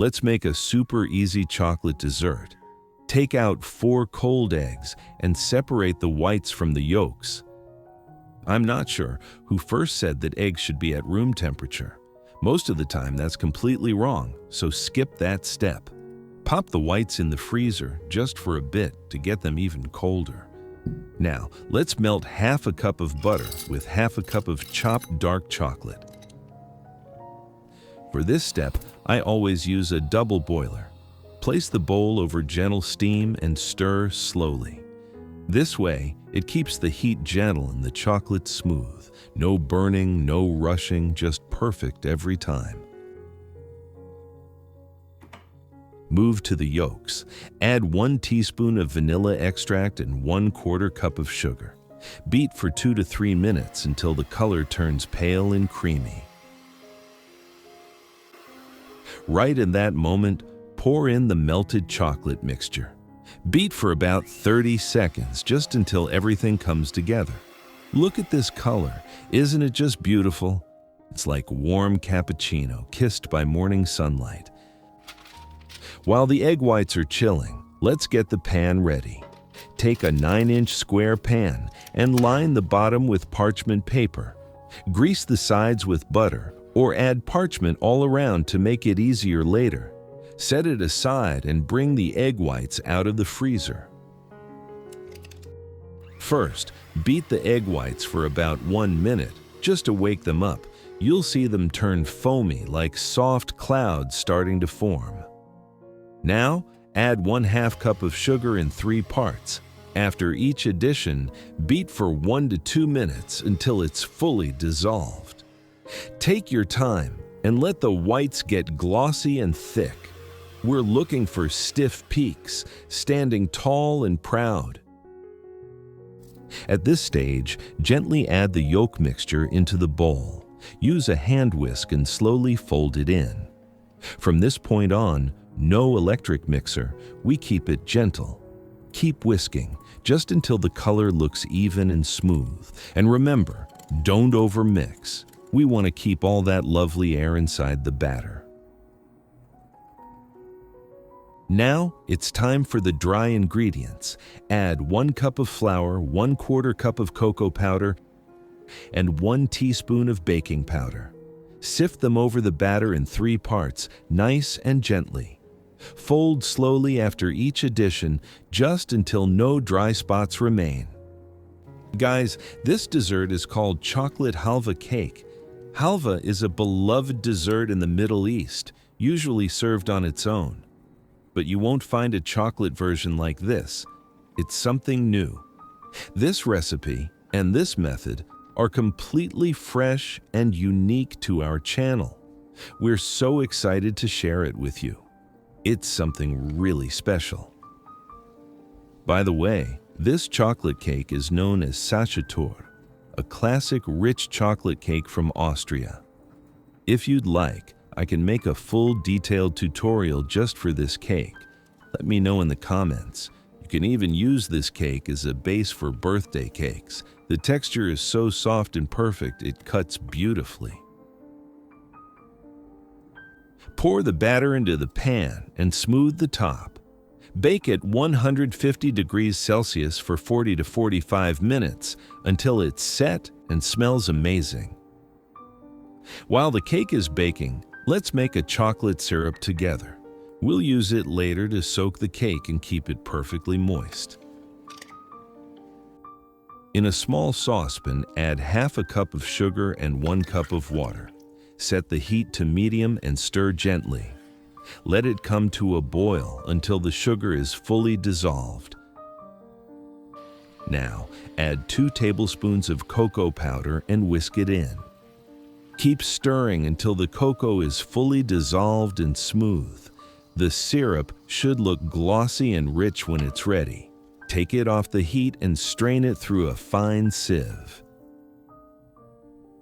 let's make a super easy chocolate dessert. Take out 4 cold eggs and separate the whites from the yolks. I'm not sure who first said that eggs should be at room temperature. Most of the time that's completely wrong, so skip that step. Pop the whites in the freezer just for a bit to get them even colder. Now, let's melt half a cup of butter with half a cup of chopped dark chocolate. For this step, I always use a double boiler. Place the bowl over gentle steam and stir slowly. This way, it keeps the heat gentle and the chocolate smooth. No burning, no rushing, just perfect every time. Move to the yolks. Add 1 teaspoon of vanilla extract and 1/4 cup of sugar. Beat for 2 to 3 minutes until the color turns pale and creamy. Right in that moment, pour in the melted chocolate mixture. Beat for about 30 seconds, just until everything comes together. Look at this color. Isn't it just beautiful? It's like warm cappuccino kissed by morning sunlight. While the egg whites are chilling, let's get the pan ready. Take a 9-inch square pan and line the bottom with parchment paper. Grease the sides with butter or add parchment all around to make it easier later. Set it aside and bring the egg whites out of the freezer. First, beat the egg whites for about 1 minute just to wake them up. You'll see them turn foamy like soft clouds starting to form. Now, add 1/2 cup of sugar in 3 parts. After each addition, beat for 1 to 2 minutes until it's fully dissolved. Take your time and let the whites get glossy and thick. We're looking for stiff peaks, standing tall and proud. At this stage, gently add the yolk mixture into the bowl. Use a hand whisk and slowly fold it in. From this point on, no electric mixer, we keep it gentle. Keep whisking, just until the color looks even and smooth. And remember, don't overmix. We want to keep all that lovely air inside the batter. Now, it's time for the dry ingredients. Add 1 cup of flour, 1/4 cup of cocoa powder, and 1 teaspoon of baking powder. Sift them over the batter in 3 parts, nice and gently. Fold slowly after each addition, just until no dry spots remain. Guys, this dessert is called chocolate halva cake. Halva is a beloved dessert in the Middle East, usually served on its own. But you won't find a chocolate version like this. It's something new. This recipe and this method are completely fresh and unique to our channel. We're so excited to share it with you. It's something really special. By the way, this chocolate cake is known as Sachator, a classic rich chocolate cake from Austria. If you'd like, I can make a full detailed tutorial just for this cake. Let me know in the comments. You can even use this cake as a base for birthday cakes. The texture is so soft and perfect, it cuts beautifully. Pour the batter into the pan and smooth the top. Bake at 150 degrees Celsius for 40 to 45 minutes until it's set and smells amazing. While the cake is baking, let's make a chocolate syrup together. We'll use it later to soak the cake and keep it perfectly moist. In a small saucepan, add 1/2 cup of sugar and 1 cup of water. Set the heat to medium and stir gently. Let it come to a boil until the sugar is fully dissolved. Now, add 2 tablespoons of cocoa powder and whisk it in. Keep stirring until the cocoa is fully dissolved and smooth. The syrup should look glossy and rich when it's ready. Take it off the heat and strain it through a fine sieve.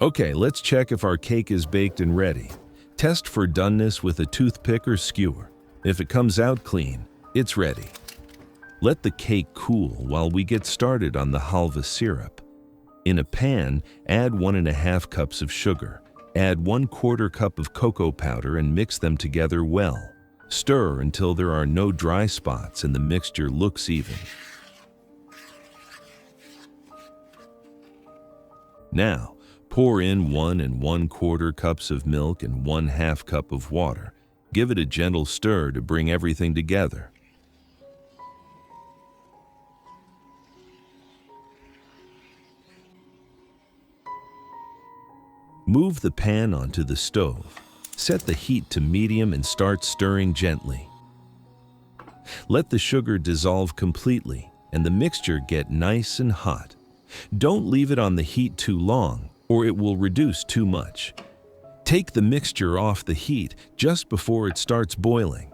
Okay, let's check if our cake is baked and ready. Test for doneness with a toothpick or skewer. If it comes out clean, it's ready. Let the cake cool while we get started on the halva syrup. In a pan, add 1.5 cups of sugar. Add 1/4 cup of cocoa powder and mix them together well. Stir until there are no dry spots and the mixture looks even. Now, pour in 1 1/4 cups of milk and 1/2 cup of water. Give it a gentle stir to bring everything together. Move the pan onto the stove. Set the heat to medium and start stirring gently. Let the sugar dissolve completely and the mixture get nice and hot. Don't leave it on the heat too long, or it will reduce too much. Take the mixture off the heat just before it starts boiling.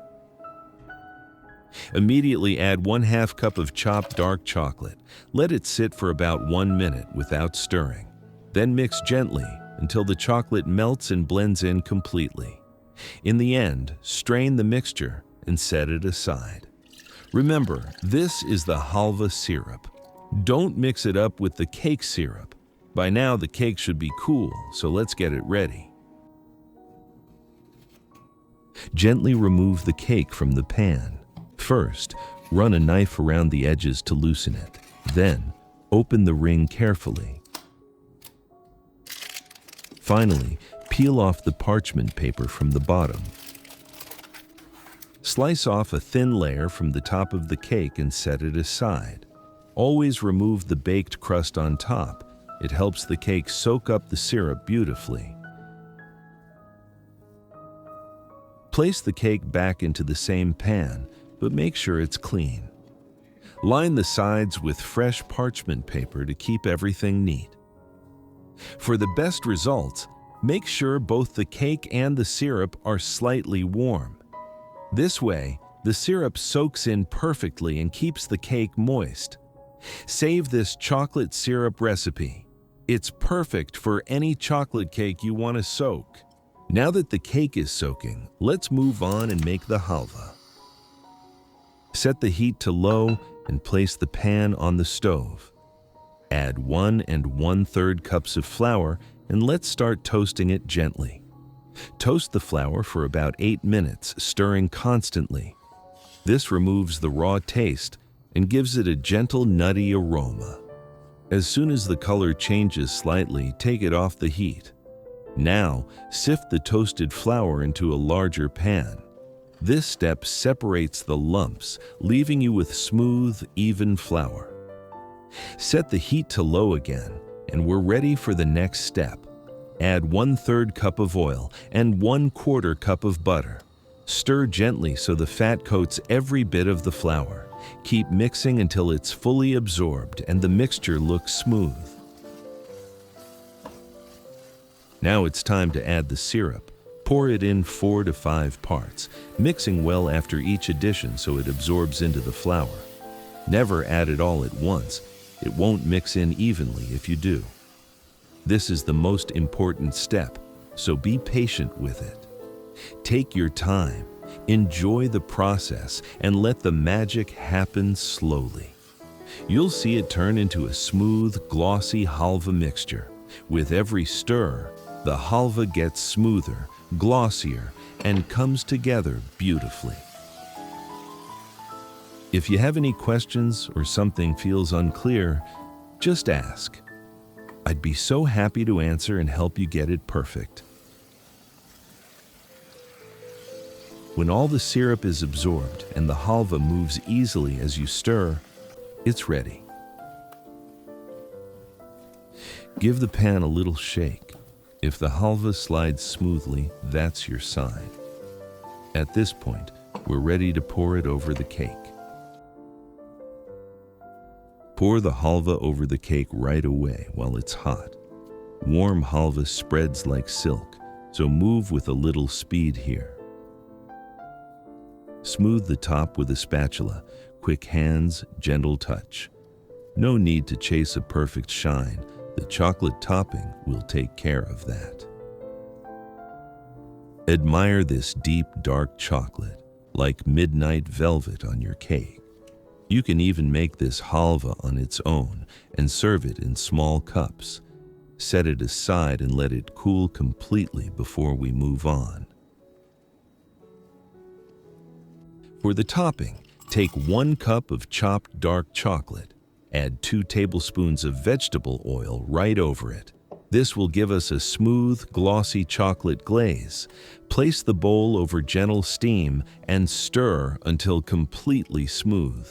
Immediately add 1/2 cup of chopped dark chocolate. Let it sit for about 1 minute without stirring. Then mix gently until the chocolate melts and blends in completely. In the end, strain the mixture and set it aside. Remember, this is the Halva syrup. Don't mix it up with the cake syrup. By now the cake should be cool, so let's get it ready. Gently remove the cake from the pan. First, run a knife around the edges to loosen it. Then, open the ring carefully. Finally, peel off the parchment paper from the bottom. Slice off a thin layer from the top of the cake and set it aside. Always remove the baked crust on top. It helps the cake soak up the syrup beautifully. Place the cake back into the same pan, but make sure it's clean. Line the sides with fresh parchment paper to keep everything neat. For the best results, make sure both the cake and the syrup are slightly warm. This way, the syrup soaks in perfectly and keeps the cake moist. Save this chocolate syrup recipe. It's perfect for any chocolate cake you want to soak. Now that the cake is soaking, let's move on and make the halva. Set the heat to low and place the pan on the stove. Add 1 1/3 cups of flour and let's start toasting it gently. Toast the flour for about 8 minutes, stirring constantly. This removes the raw taste and gives it a gentle nutty aroma. As soon as the color changes slightly, take it off the heat. Now, sift the toasted flour into a larger pan. This step separates the lumps, leaving you with smooth, even flour. Set the heat to low again, and we're ready for the next step. Add 1/3 cup of oil and 1/4 cup of butter. Stir gently so the fat coats every bit of the flour. Keep mixing until it's fully absorbed and the mixture looks smooth. Now it's time to add the syrup. Pour it in 4 to 5 parts, mixing well after each addition so it absorbs into the flour. Never add it all at once. It won't mix in evenly if you do. This is the most important step, so be patient with it. Take your time, enjoy the process, and let the magic happen slowly. You'll see it turn into a smooth, glossy halva mixture. With every stir, the halva gets smoother, glossier, and comes together beautifully. If you have any questions or something feels unclear, just ask. I'd be so happy to answer and help you get it perfect. When all the syrup is absorbed and the halva moves easily as you stir, it's ready. Give the pan a little shake. If the halva slides smoothly, that's your sign. At this point, we're ready to pour it over the cake. Pour the halva over the cake right away while it's hot. Warm halva spreads like silk, so move with a little speed here. Smooth the top with a spatula, quick hands, gentle touch. No need to chase a perfect shine. The chocolate topping will take care of that. Admire this deep, dark chocolate, like midnight velvet on your cake. You can even make this halva on its own and serve it in small cups. Set it aside and let it cool completely before we move on. For the topping, take 1 cup of chopped dark chocolate. Add 2 tablespoons of vegetable oil right over it. This will give us a smooth, glossy chocolate glaze. Place the bowl over gentle steam and stir until completely smooth.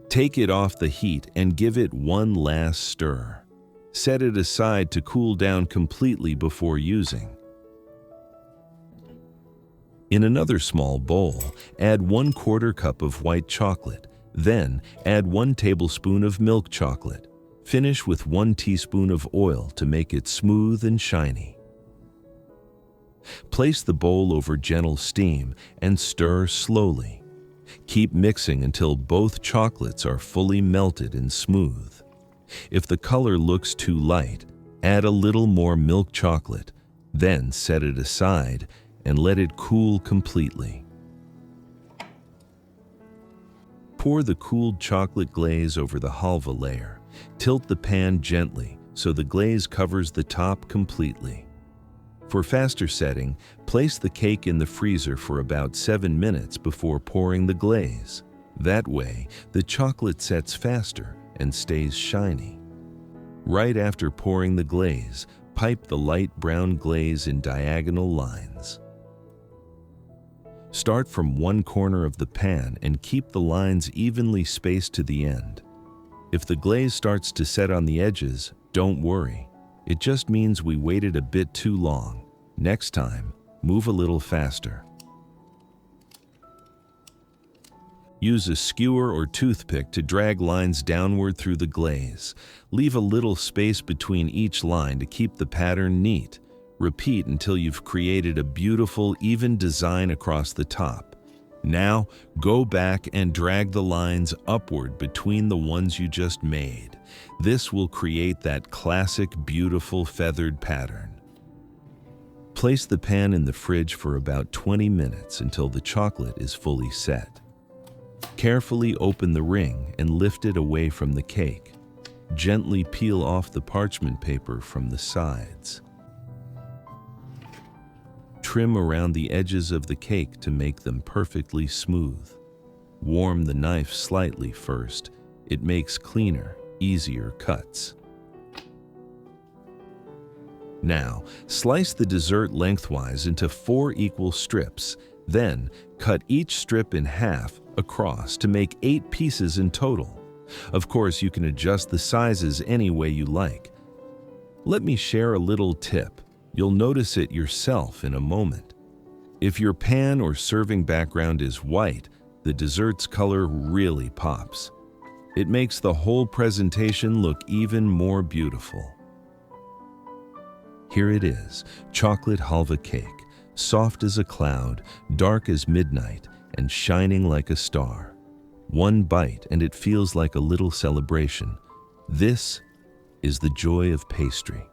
Take it off the heat and give it one last stir. Set it aside to cool down completely before using. In another small bowl, add 1/4 cup of white chocolate. Then, add 1 tablespoon of milk chocolate. Finish with 1 teaspoon of oil to make it smooth and shiny. Place the bowl over gentle steam and stir slowly. Keep mixing until both chocolates are fully melted and smooth. If the color looks too light, add a little more milk chocolate. Then set it aside and let it cool completely. Pour the cooled chocolate glaze over the halva layer. Tilt the pan gently so the glaze covers the top completely. For faster setting, place the cake in the freezer for about 7 minutes before pouring the glaze. That way, the chocolate sets faster and stays shiny. Right after pouring the glaze, pipe the light brown glaze in diagonal lines. Start from one corner of the pan and keep the lines evenly spaced to the end. If the glaze starts to set on the edges, don't worry. It just means we waited a bit too long. Next time, move a little faster. Use a skewer or toothpick to drag lines downward through the glaze. Leave a little space between each line to keep the pattern neat. Repeat until you've created a beautiful, even design across the top. Now, go back and drag the lines upward between the ones you just made. This will create that classic, beautiful feathered pattern. Place the pan in the fridge for about 20 minutes until the chocolate is fully set. Carefully open the ring and lift it away from the cake. Gently peel off the parchment paper from the sides. Trim around the edges of the cake to make them perfectly smooth. Warm the knife slightly first. It makes cleaner, easier cuts. Now, slice the dessert lengthwise into 4 equal strips. Then, cut each strip in half across to make 8 pieces in total. Of course, you can adjust the sizes any way you like. Let me share a little tip. You'll notice it yourself in a moment. If your pan or serving background is white, the dessert's color really pops. It makes the whole presentation look even more beautiful. Here it is, chocolate halva cake, soft as a cloud, dark as midnight, and shining like a star. One bite and it feels like a little celebration. This is the joy of pastry.